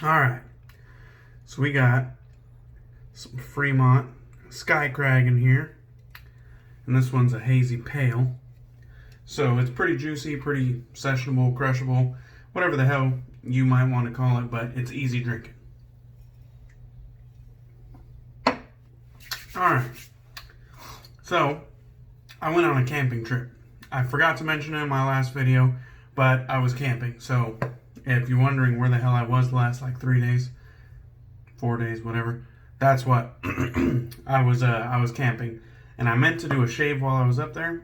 Alright, so we got some Fremont Sky Crag in here. And this one's a hazy pale. So it's pretty juicy, pretty sessionable, crushable, whatever the hell you might want to call it, but it's easy drinking. Alright, so I went on a camping trip. I forgot to mention it in my last video, but I was camping. So if you're wondering where the hell I was the last like 3 days, 4 days, whatever, that's what I was camping. And I meant to do a shave while I was up there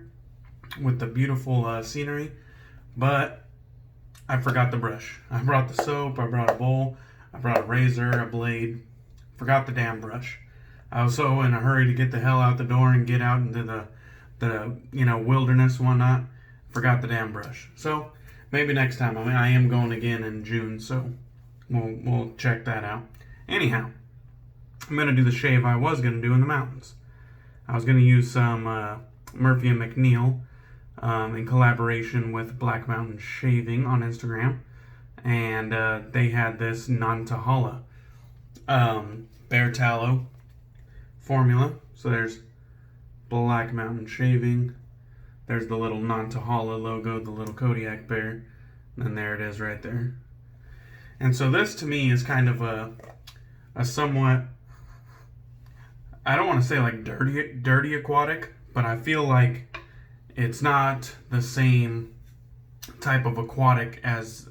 with the beautiful scenery, but I forgot the brush. I brought the soap, I brought a bowl, I brought a razor, a blade, forgot the damn brush. I was so in a hurry to get the hell out the door and get out into the wilderness and whatnot, forgot the damn brush. So maybe next time. I mean, I am going again in June, so we'll check that out. Anyhow, I'm gonna do the shave I was gonna do in the mountains. I was gonna use some Murphy and McNeil in collaboration with Black Mountain Shaving on Instagram, and they had this Nantahala bear tallow formula. So there's Black Mountain Shaving. There's the little Nantahala logo, the little Kodiak bear. And then there it is right there. And so this to me is kind of a somewhat, I don't want to say like dirty aquatic, but I feel like it's not the same type of aquatic as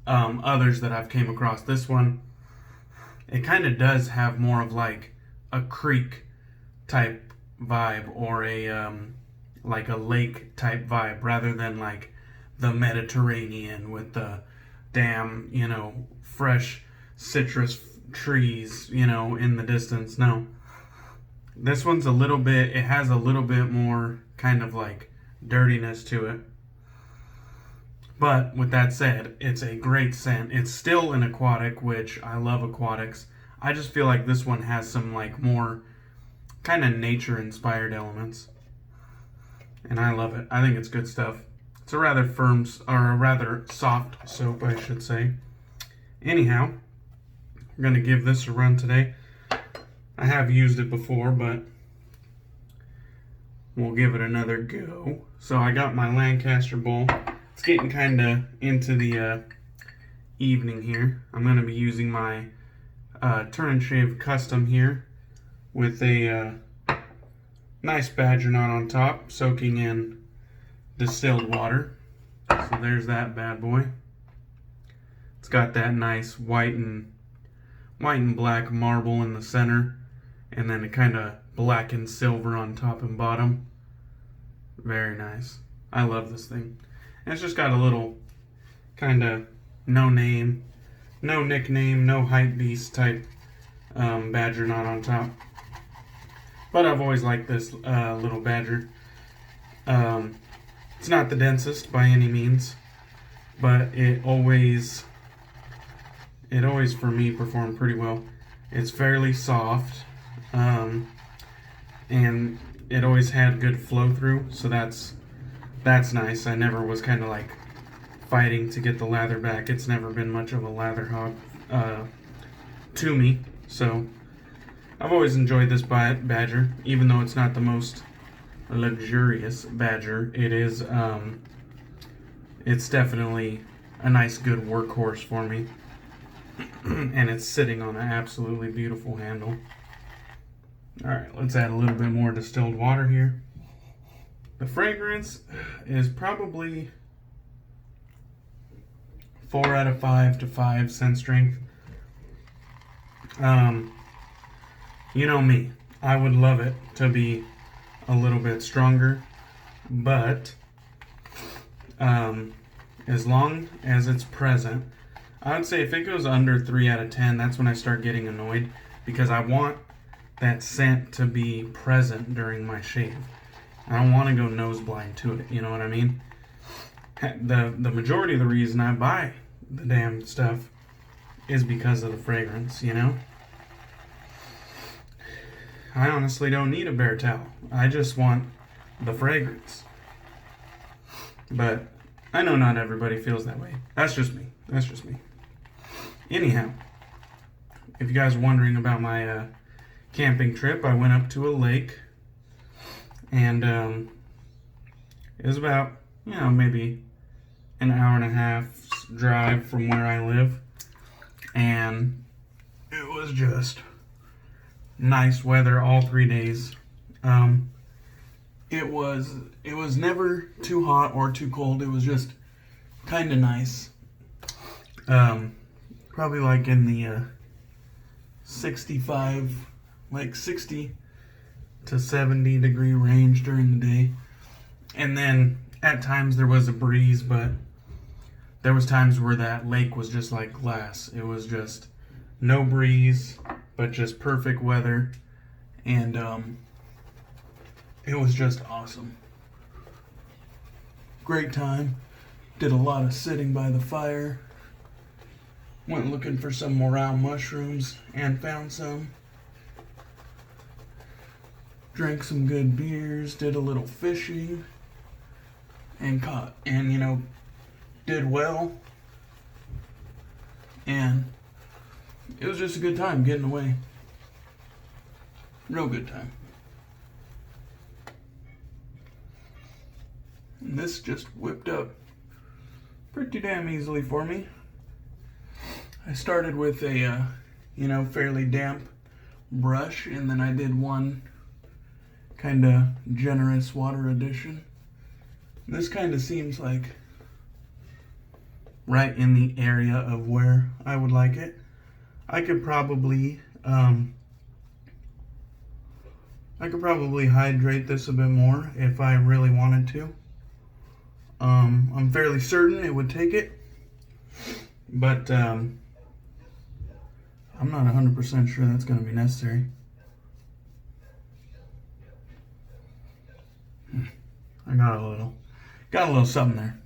others that I've came across. This one, it kind of does have more of like a creek type vibe, or a like a lake type vibe, rather than like the Mediterranean with the damn, fresh citrus trees, in the distance. No. This one's it has a little bit more kind of like dirtiness to it. But with that said, it's a great scent. It's still an aquatic, which I love aquatics. I just feel like this one has some like more kind of nature inspired elements. And I love it. I think it's good stuff. It's a rather a rather soft soap, I should say. Anyhow, we're going to give this a run today. I have used it before, but we'll give it another go. So I got my Lancaster bowl. It's getting kind of into the evening here. I'm going to be using my Turn and Shave Custom here with a nice badger knot on top, soaking in distilled water. So there's that bad boy. It's got that nice white and black marble in the center, and then it kind of black and silver on top and bottom. Very nice. I love this thing. And it's just got a little kind of no name, no nickname, no hype beast type badger knot on top. But I've always liked this little badger. It's not the densest by any means, but it always for me performed pretty well. It's fairly soft, and it always had good flow through, so that's nice. I never was kind of like fighting to get the lather back. It's never been much of a lather hog to me, so I've always enjoyed this badger, even though it's not the most luxurious badger. It is, it's definitely a nice, good workhorse for me. And it's sitting on an absolutely beautiful handle. Alright, let's add a little bit more distilled water here. The fragrance is probably 4 out of 5 to 5 scent strength. You know me, I would love it to be a little bit stronger, but as long as it's present, I would say if it goes under 3 out of 10, that's when I start getting annoyed, because I want that scent to be present during my shave. I don't want to go nose blind to it, you know what I mean? The majority of the reason I buy the damn stuff is because of the fragrance, I honestly don't need a bear towel. I just want the fragrance. But I know not everybody feels that way. That's just me. Anyhow, if you guys are wondering about my camping trip, I went up to a lake, and it was about, maybe an hour and a half drive from where I live, and it was just nice weather all 3 days. It was never too hot or too cold. It was just kind of nice. Probably like in the 60 to 70 degree range during the day. And then at times there was a breeze, but there was times where that lake was just like glass. It was just no breeze, but just perfect weather. And it was just awesome. Great time. Did a lot of sitting by the fire. Went looking for some morel mushrooms and found some. Drank some good beers, did a little fishing, and caught, and did well. And it was just a good time getting away. Real good time. And this just whipped up pretty damn easily for me. I started with a, fairly damp brush, and then I did one kind of generous water addition. This kind of seems like right in the area of where I would like it. I could probably hydrate this a bit more if I really wanted to. I'm fairly certain it would take it, but I'm not 100% sure that's going to be necessary. I got a little something there.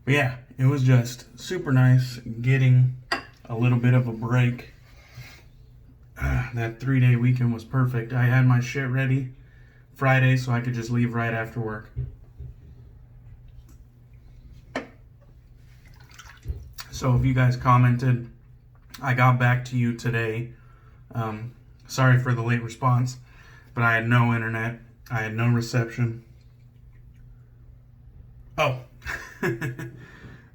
But yeah, it was just super nice getting a little bit of a break. That 3-day weekend was perfect. I had my shit ready Friday so I could just leave right after work. So if you guys commented, I got back to you today. Sorry for the late response, but I had no internet. I had no reception. Oh, I'm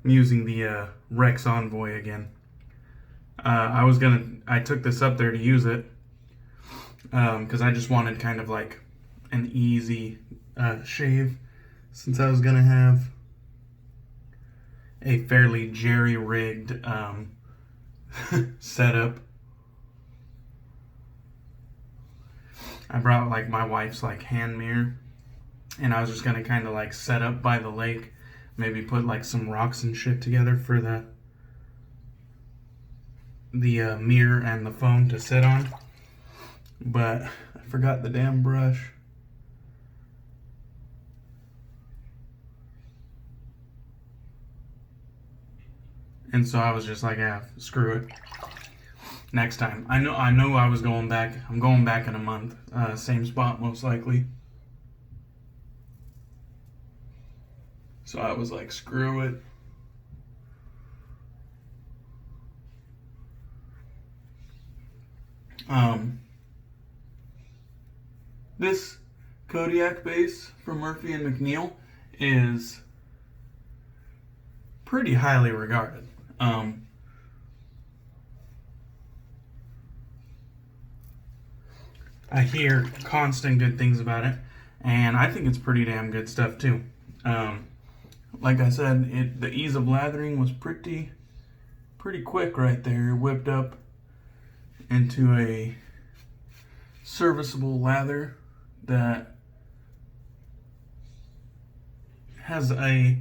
using the Rex Envoy again. I took this up there to use it because I just wanted kind of like an easy shave, since I was gonna have a fairly jerry-rigged setup. I brought like my wife's like hand mirror, and I was just gonna kind of like set up by the lake, maybe put like some rocks and shit together for the mirror and the phone to sit on, but I forgot the damn brush. And so I was just like, screw it. Next time. I know I was going back. I'm going back in a month. Same spot, most likely. So I was like, screw it. This Kodiak base from Murphy and McNeil is pretty highly regarded. I hear constant good things about it, and I think it's pretty damn good stuff too. Like I said, the ease of lathering was pretty quick right there. It whipped up into a serviceable lather that has a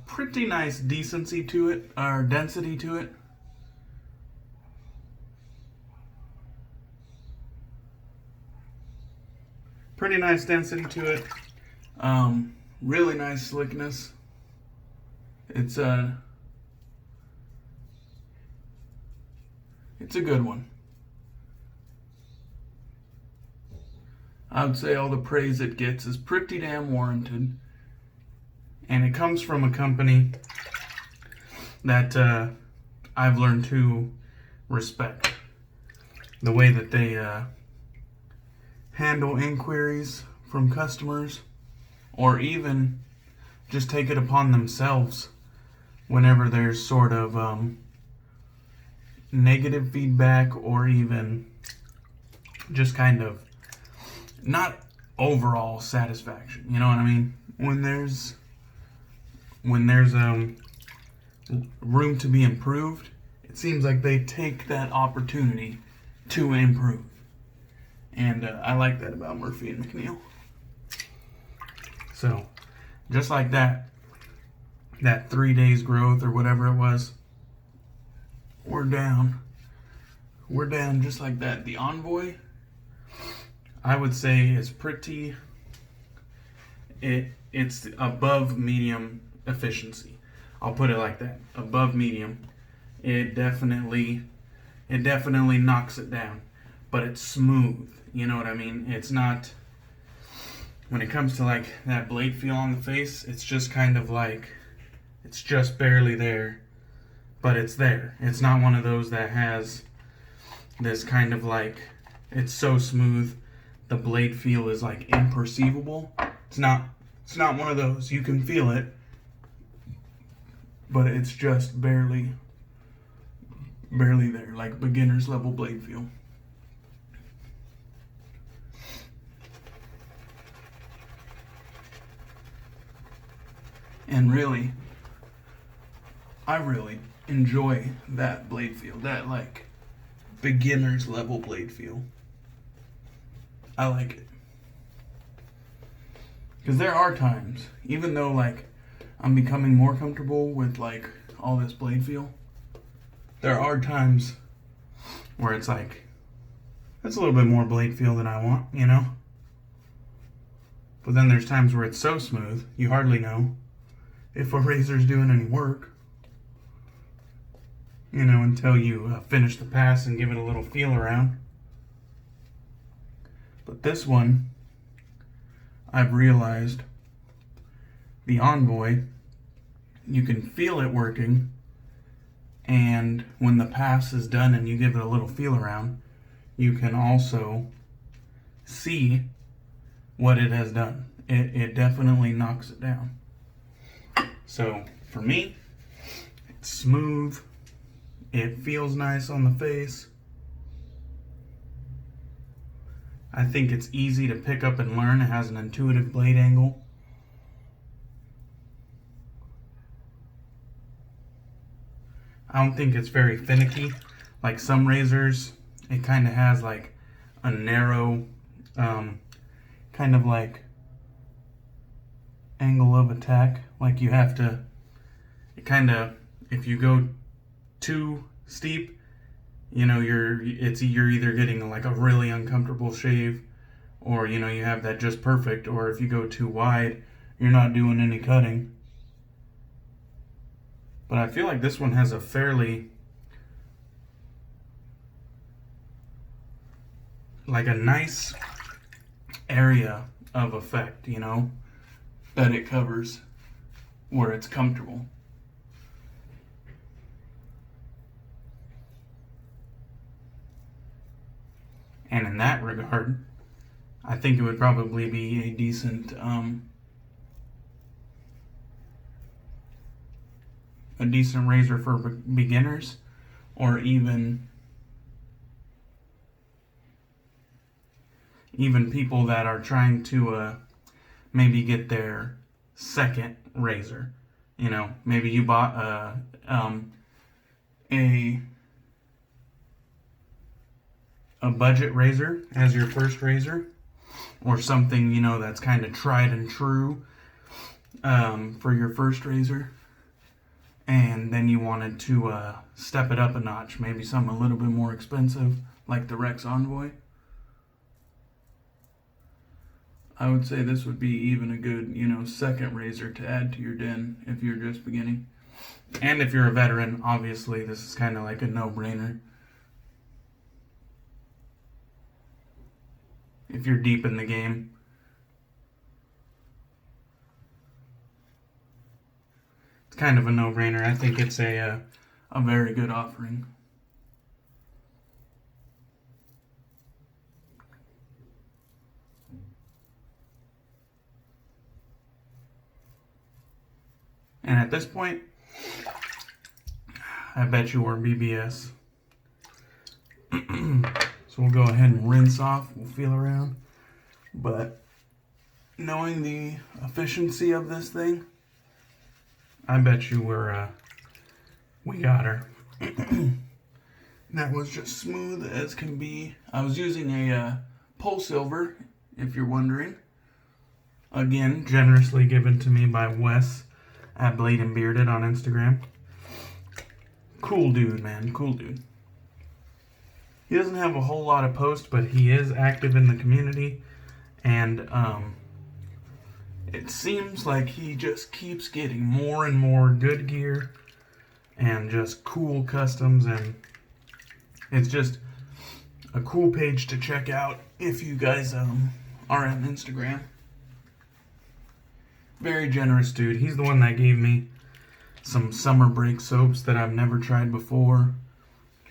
pretty nice decency to it, or density to it. Pretty nice density to it. Really nice slickness. It's a good one. I would say all the praise it gets is pretty damn warranted. And it comes from a company that I've learned to respect the way that they handle inquiries from customers, or even just take it upon themselves whenever there's sort of negative feedback, or even just kind of not overall satisfaction. You know what I mean? When there's room to be improved, it seems like they take that opportunity to improve. And I like that about Murphy and McNeil. So, just like that 3 days growth or whatever it was, we're down just like that. The Envoy, I would say, is pretty, it's above medium efficiency. I'll put it like that, above medium. It definitely knocks it down, but it's smooth. You know what I mean? It's not, when it comes to like that blade feel on the face, it's just kind of like, it's just barely there, but it's there. It's not one of those that has this kind of like, it's so smooth, the blade feel is like imperceivable. It's not one of those. You can feel it, but it's just barely there, like beginner's level blade feel. And really, I really enjoy that blade feel, that like beginner's level blade feel. I like it. Because there are times, even though like I'm becoming more comfortable with like all this blade feel, there are times where it's like, that's a little bit more blade feel than I want, you know? But then there's times where it's so smooth, you hardly know if a razor's doing any work, you know, until you finish the pass and give it a little feel around. But this one, I've realized, the Envoy, you can feel it working, and when the pass is done and you give it a little feel around, you can also see what it has done. It definitely knocks it down. So for me, it's smooth, it feels nice on the face. I think it's easy to pick up and learn. It has an intuitive blade angle. I don't think it's very finicky. Like some razors, it kind of has like a narrow, kind of like angle of attack. Like you have to, it kind of, if you go too steep, you know, you're either getting like a really uncomfortable shave, or you know, you have that just perfect, or if you go too wide, you're not doing any cutting. But I feel like this one has a fairly, like a nice area of effect, you know, that it covers where it's comfortable. And in that regard, I think it would probably be a decent razor for beginners, or even people that are trying to maybe get their second razor. You know, maybe you bought a budget razor as your first razor, or something, you know, that's kind of tried and true for your first razor, and then you wanted to step it up a notch, maybe something a little bit more expensive like the Rex Envoy. I would say this would be even a good, you know, second razor to add to your den if you're just beginning. And if you're a veteran, obviously this is kind of like a no-brainer. If you're deep in the game. It's kind of a no-brainer. I think it's a very good offering. And at this point, I bet you we're BBS. So we'll go ahead and rinse off. We'll feel around. But knowing the efficiency of this thing, I bet you we got her. That was just smooth as can be. I was using a Polsilver, if you're wondering. Again, generously given to me by Wes at Blade and Bearded on Instagram. Cool dude, man. Cool dude. He doesn't have a whole lot of posts, but he is active in the community. And it seems like he just keeps getting more and more good gear and just cool customs, and it's just a cool page to check out if you guys are on Instagram. Very generous dude. He's the one that gave me some summer break soaps that I've never tried before.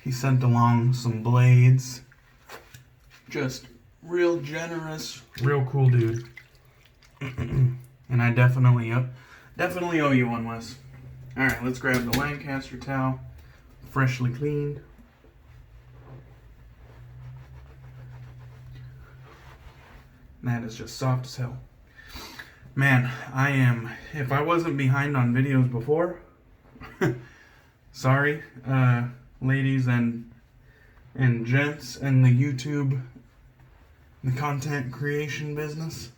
He sent along some blades. Just real generous, real cool dude. And I definitely owe you one, Wes. Alright, let's grab the Lancaster towel, freshly cleaned. That is just soft as hell. Man, if I wasn't behind on videos before, sorry, ladies and gents in the YouTube, the content creation business,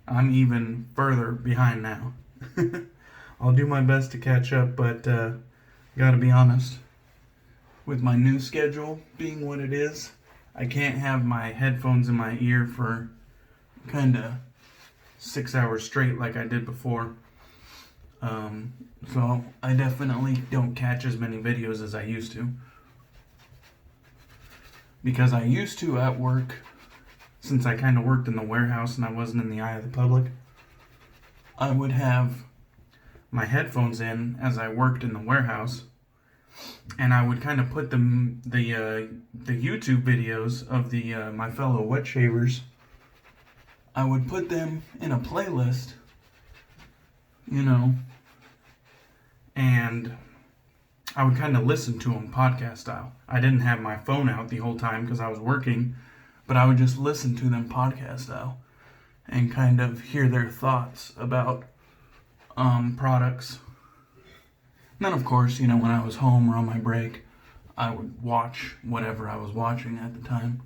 I'm even further behind now. I'll do my best to catch up, but gotta be honest, with my new schedule being what it is, I can't have my headphones in my ear for kinda 6 hours straight like I did before. So I definitely don't catch as many videos as I used to. Because I used to at work, since I kind of worked in the warehouse and I wasn't in the eye of the public, I would have my headphones in as I worked in the warehouse, and I would kind of put the YouTube videos of my fellow wet shavers. I would put them in a playlist, and I would kind of listen to them podcast style. I didn't have my phone out the whole time because I was working, but I would just listen to them podcast style and kind of hear their thoughts about products. And then, of course, when I was home or on my break, I would watch whatever I was watching at the time.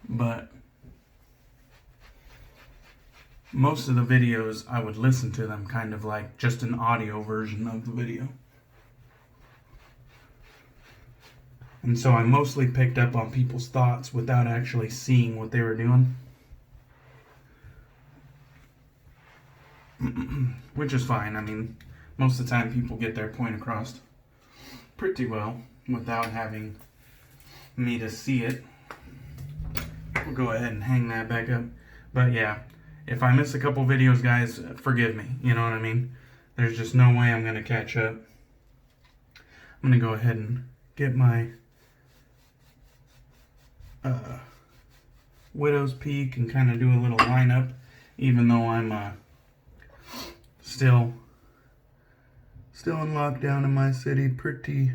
But most of the videos, I would listen to them kind of like just an audio version of the video. And so I mostly picked up on people's thoughts without actually seeing what they were doing. Which is fine. I mean, most of the time people get their point across pretty well without having me to see it. We'll go ahead and hang that back up. But yeah, if I miss a couple videos, guys, forgive me. You know what I mean? There's just no way I'm going to catch up. I'm going to go ahead and get my Widow's Peak and kind of do a little lineup, even though I'm still in lockdown in my city, pretty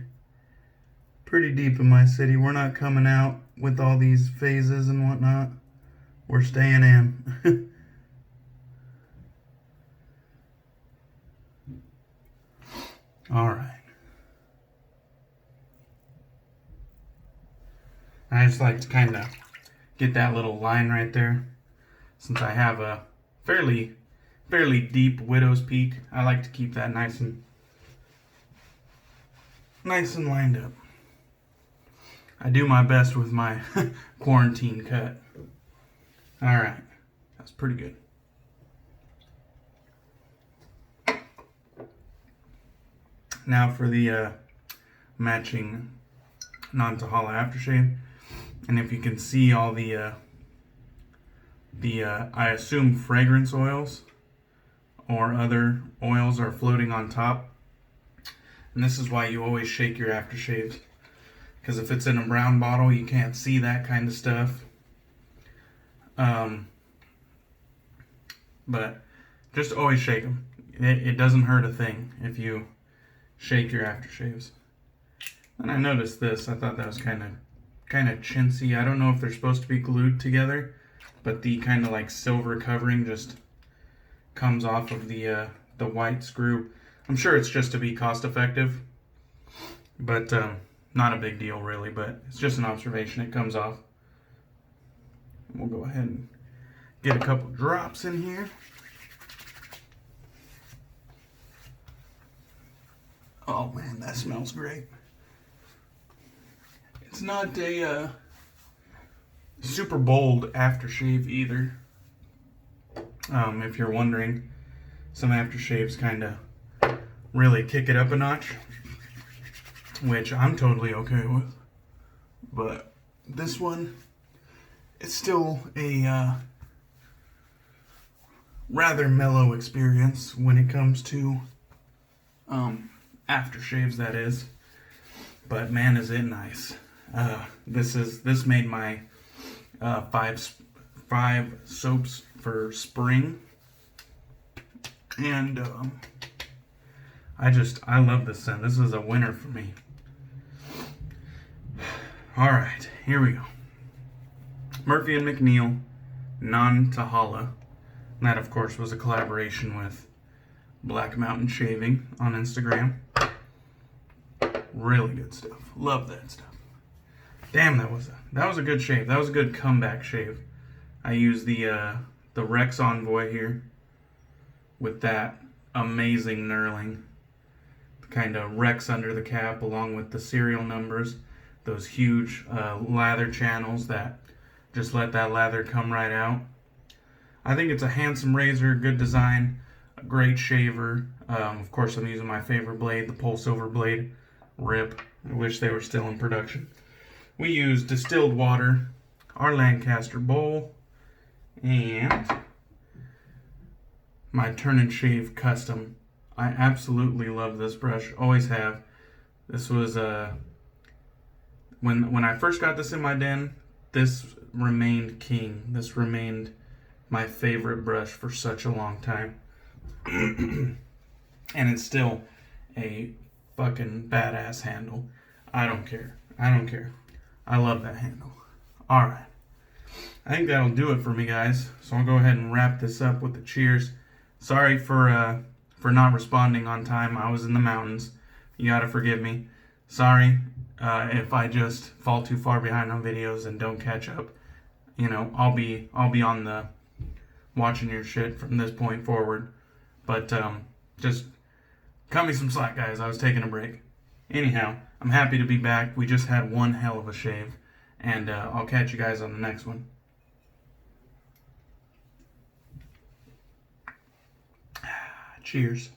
deep in my city. We're not coming out with all these phases and whatnot. We're staying in. All right. I just like to kind of get that little line right there. Since I have a fairly deep Widow's Peak, I like to keep that nice and lined up. I do my best with my quarantine cut. All right, that's pretty good. Now for the matching Nantahala aftershave. And if you can see all the I assume fragrance oils or other oils are floating on top. And this is why you always shake your aftershaves. Because if it's in a brown bottle, you can't see that kind of stuff. But just always shake them. it doesn't hurt a thing if you shake your aftershaves. And I noticed this. I thought that was kind of chintzy. I don't know if they're supposed to be glued together, but the kind of like silver covering just comes off of the white screw. I'm sure it's just to be cost effective, but not a big deal really, but it's just an observation. It comes off. We'll go ahead and get a couple drops in here. Oh man, that smells great. It's not a super bold aftershave either. If you're wondering, some aftershaves kind of really kick it up a notch, which I'm totally okay with. But this one, it's still a rather mellow experience when it comes to aftershaves, that is. But man, is it nice. This made my five soaps for spring, and I love this scent. This is a winner for me. All right, here we go. Murphy and McNeil Nantahala. That, of course, was a collaboration with Black Mountain Shaving on Instagram. Really good stuff. Love that stuff. Damn, that was a good shave. That was a good comeback shave. I used the Rex Envoy here with that amazing knurling. Kind of Rex under the cap along with the serial numbers. Those huge lather channels that just let that lather come right out. I think it's a handsome razor, good design, a great shaver. Of course, I'm using my favorite blade, the Polsilver Blade. RIP. I wish they were still in production. We use distilled water, our Lancaster bowl, and my Turn and Shave Custom. I absolutely love this brush. Always have. This was when I first got this in my den, this remained king. This remained my favorite brush for such a long time. And it's still a fucking badass handle. I don't care. I love that handle. Alright. I think that'll do it for me, guys. So I'll go ahead and wrap this up with the cheers. Sorry for not responding on time. I was in the mountains. You gotta forgive me. Sorry if I just fall too far behind on videos and don't catch up. You know, I'll be on the watching your shit from this point forward. But just cut me some slack, guys. I was taking a break. Anyhow, I'm happy to be back. We just had one hell of a shave. And I'll catch you guys on the next one. Cheers.